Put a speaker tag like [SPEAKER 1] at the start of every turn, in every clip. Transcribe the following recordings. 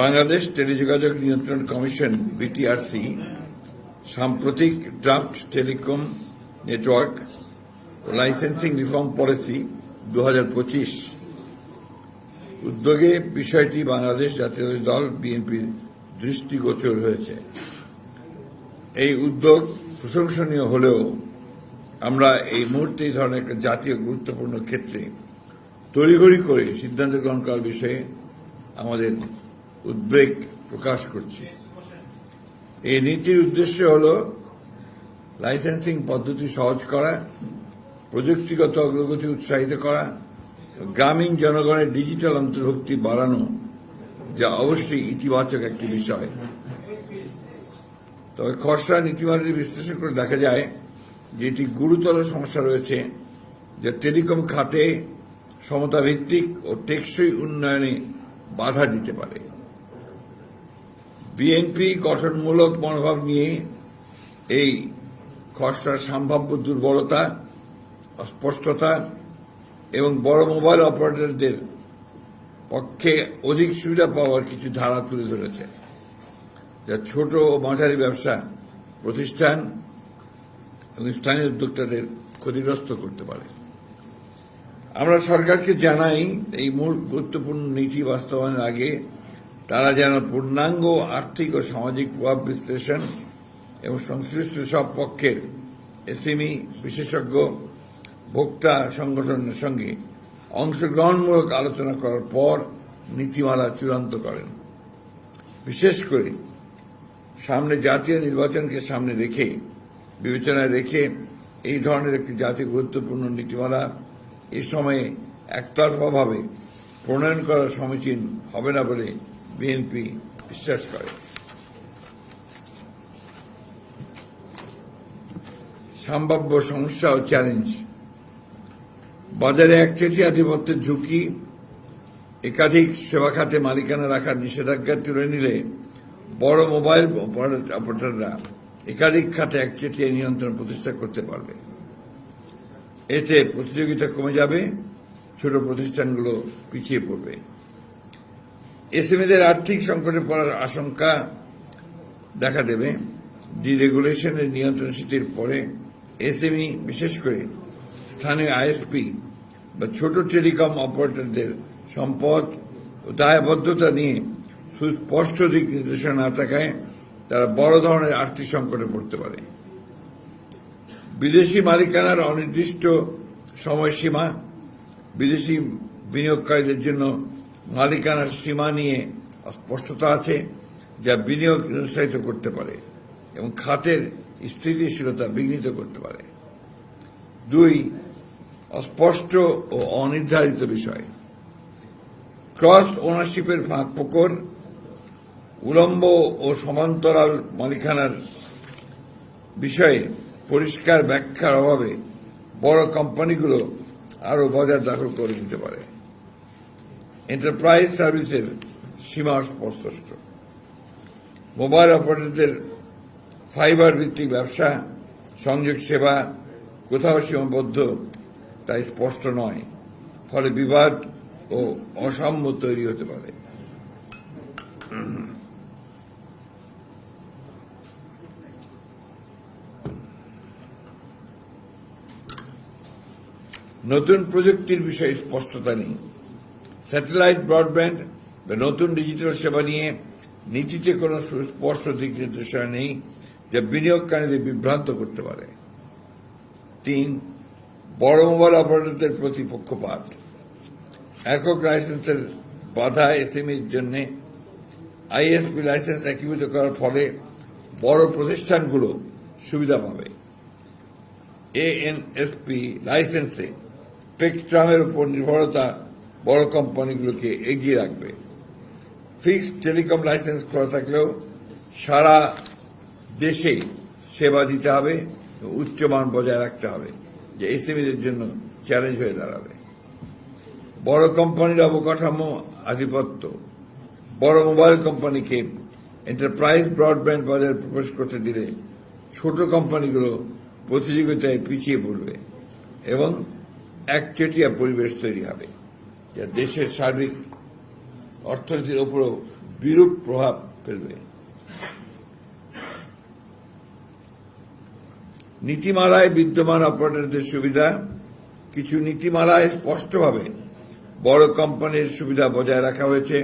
[SPEAKER 1] বাংলাদেশ টেলিযোগাযোগ নিয়ন্ত্রণ commission BTRC সাম্প্রতিক ড্রাফট টেলিকম নেটওয়ার্ক ও লাইসেন্সিং রিফর্ম পলিসি 2025 উদ্যোগে বিষয়টি বাংলাদেশ জাতীয় দল বিএনপির দৃষ্টিগোচর হয়েছে। এই উদ্যোগ প্রশংসনীয় হলেও আমরা এই মুহূর্তে এই ধরনের একটা জাতীয় গুরুত্বপূর্ণ ক্ষেত্রে তড়িঘড়ি করে সিদ্ধান্ত গ্রহণ করার বিষয়ে আমাদের উদ্বেগ প্রকাশ করছি। এই নীতির উদ্দেশ্য হল লাইসেন্সিং পদ্ধতি সহজ করা, প্রযুক্তিগত অগ্রগতি উৎসাহিত করা, গ্রামীণ জনগণের ডিজিটাল অন্তর্ভুক্তি বাড়ানো, যা অবশ্যই ইতিবাচক একটি বিষয়। তবে খসড়া নীতিমালাটি বিশ্লেষণ করে দেখা যায় যে এটি গুরুতর সমস্যা রয়েছে, যা টেলিকম খাতে সমতাভিত্তিক ও টেকসই উন্নয়নে বাধা দিতে পারে। বিএনপি গঠনমূলক মনোভাব নিয়ে এই খসড়ার সম্ভাব্য দুর্বলতা, অস্পষ্টতা এবং বড় মোবাইল অপারেটরদের পক্ষে অধিক সুবিধা পাওয়ার কিছু ধারা তুলে ধরেছে, যা ছোট ও মাঝারি ব্যবসা প্রতিষ্ঠান এবং স্থানীয় উদ্যোক্তাদের ক্ষতিগ্রস্ত করতে পারে। আমরা সরকারকে জানাই এই গুরুত্বপূর্ণ নীতি বাস্তবায়নের আগে তারা যেন পূর্ণাঙ্গ আর্থিক ও সামাজিক প্রভাব বিশ্লেষণ এবং সংশ্লিষ্ট সব পক্ষের এসএমই বিশেষজ্ঞ ভোক্তা সংগঠনের সঙ্গে অংশগ্রহণমূলক আলোচনা করার পর নীতিমালা চূড়ান্ত করেন। বিশেষ করে সামনে জাতীয় নির্বাচনকে সামনে রেখে বিবেচনায় রেখে এই ধরনের একটি জাতীয় গুরুত্বপূর্ণ নীতিমালা এই সময়ে একতরফাভাবে প্রণয়ন করা সমীচীন হবে না বলে বিএনপি বিশ্বাস করে। সম্ভাব্য সমস্যা ও চ্যালেঞ্জ: বাজারে একচেটিয়া আধিপত্যের ঝুঁকি, একাধিক সেবা খাতে মালিকানা রাখার নিষেধাজ্ঞা তুলে নিলে বড় মোবাইল অপারেটররা একাধিক খাতে একচেটিয়া নিয়ন্ত্রণ প্রতিষ্ঠা করতে পারবে। এতে প্রতিযোগিতা কমে যাবে, ছোট প্রতিষ্ঠানগুলো পিছিয়ে পড়বে। এসএমইদের আর্থিক সংকটে পড়ার আশঙ্কা দেখা দেবে। ডিরেগুলেশনের নিয়ন্ত্রণ শিথিল পরে এসএমই, বিশেষ করে স্থানীয় আইএসপি বা ছোট টেলিকম অপারেটরদের সম্পদ ও দায়বদ্ধতা নিয়ে সুস্পষ্ট দিক নির্দেশনা না থাকায় তারা বড় ধরনের আর্থিক সংকটে পড়তে পারে। বিদেশি মালিকানার অনির্দিষ্ট সময়সীমা: বিদেশি বিনিয়োগকারীদের জন্য মালিকানার সীমা নিয়ে অস্পষ্টতা আছে, যা বিনিয়োগ নিরুৎসাহিত করতে পারে এবং খাতের স্থিতিশীলতা বিঘ্নিত করতে পারে। 2. অস্পষ্ট ও অনির্ধারিত বিষয়: ক্রস ওনারশিপের ফাঁকফোকর, উলম্ব ও সমান্তরাল মালিকানার বিষয়ে পরিষ্কার ব্যাখ্যার অভাবে বড় কোম্পানিগুলো আরও বাজার দখল করে দিতে পারে। এন্টারপ্রাইজ সার্ভিসের সীমা অস্পষ্ট: মোবাইল অপারেটরদের ফাইবার ভিত্তিক ব্যবসা, সংযোগ সেবা কোথাও সীমাবদ্ধ তাই স্পষ্ট নয়, ফলে বিবাদ ও অসাম্য তৈরি হতে পারে। নতুন প্রযুক্তির বিষয়ে স্পষ্টতা নেই। স্যাটেলাইট ব্রডব্যান্ড বা নতুন ডিজিটাল সেবা নিয়ে নীতিতে কোনো সুস্পষ্ট দিক নির্দেশনা নেই, যা বিনিয়োগকারীদের বিভ্রান্ত করতে পারে। 3. বড় মোবাইল অপারেটরদের প্রতি পক্ষপাত: একক লাইসেন্সের বাধা এসএমইর জন্য আইএসপি লাইসেন্স একীভূত করার ফলে বড় প্রতিষ্ঠানগুলো সুবিধা পাবে। এএনএসপি লাইসেন্সে স্পেকট্রামের উপর নির্ভরতা বড় কোম্পানিগুলোকে এগিয়ে রাখবে। ফিক্সড টেলিকম লাইসেন্স খোলা থাকলেও সারা দেশে সেবা দিতে হবে, উচ্চমান বজায় রাখতে হবে, যা এসএমইদের জন্য চ্যালেঞ্জ হয়ে দাঁড়াবে। বড় কোম্পানির অবকাঠামো আধিপত্য: বড় মোবাইল কোম্পানিকে এন্টারপ্রাইজ ব্রডব্যান্ড বাজারে প্রবেশ করতে দিলে ছোট কোম্পানিগুলো প্রতিযোগিতায় পিছিয়ে পড়বে এবং একচেটিয়া পরিবেশ তৈরি হবে, যা দেশের সার্বিক অর্থনীতির উপরও বিরূপ প্রভাব ফেলবে। নীতিমালায় বিদ্যমান অপারেটরদের সুবিধা। কিছু নীতিমালায় স্পষ্টভাবে বড় কোম্পানির সুবিধা বজায় রাখা হয়েছে,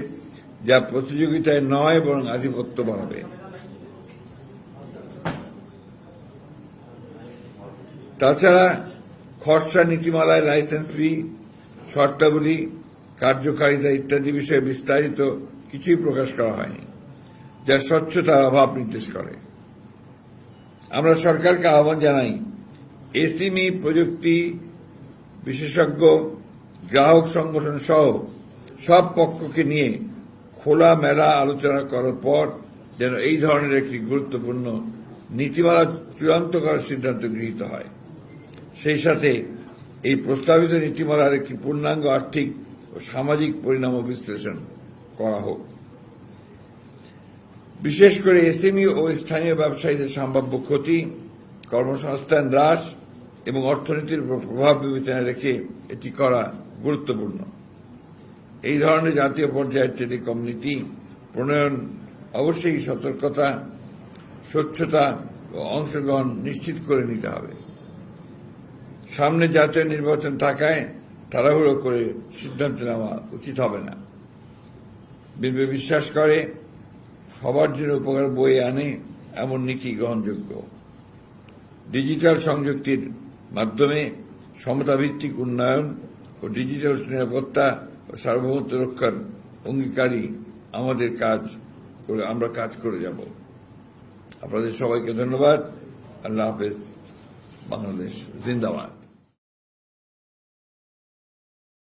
[SPEAKER 1] যা প্রতিযোগিতায় নয় বরং আধিপত্য বাড়াবে। তাছাড়া খসড়া নীতিমালায় লাইসেন্স ফি, শর্তাবলী, কার্যকারিতা ইত্যাদি বিষয়ে বিস্তারিত কিছুই প্রকাশ করা হয়নি, যা স্বচ্ছতার অভাব নির্দেশ করে। আমরা সরকারকে আহ্বান জানাই, এসএমই, প্রযুক্তি বিশেষজ্ঞ, গ্রাহক সংগঠন সহ সব পক্ষকে নিয়ে খোলামেলা আলোচনা করার পর যেন এই ধরনের একটি গুরুত্বপূর্ণ নীতিমালা চূড়ান্ত করার সিদ্ধান্ত গৃহীত হয়। সেই সাথে এই প্রস্তাবিত নীতিমালার একটি পূর্ণাঙ্গ আর্থিক ও সামাজিক পরিণাম বিশ্লেষণ করা হোক। বিশেষ করে এসএমই ও স্থানীয় ব্যবসায়ীদের সম্ভাব্য ক্ষতি, কর্মসংস্থান হ্রাস এবং অর্থনীতির উপর প্রভাব বিবেচনায় রেখে এটি করা গুরুত্বপূর্ণ। এই ধরনের জাতীয় পর্যায়ের টেলিকম নীতি প্রণয়ন অবশ্যই সতর্কতা, স্বচ্ছতা ও অংশগ্রহণ নিশ্চিত করে নিতে হবে। সামনে জাতীয় নির্বাচন থাকায় তাড়াহুড়ো করে সিদ্ধান্ত নেওয়া উচিত হবে না। বিএনপি বিশ্বাস করে সবার জন্য উপকার বয়ে আনে এমন নীতি গ্রহণযোগ্য। ডিজিটাল সংযুক্তির মাধ্যমে সমতাভিত্তিক উন্নয়ন ও ডিজিটাল নিরাপত্তা ও সার্বভৌমত্ব রক্ষার অঙ্গীকারী আমরা কাজ করে যাব। আপনাদের সবাইকে ধন্যবাদ। আল্লাহ হাফেজ। বাংলাদেশ জিন্দাবাদ।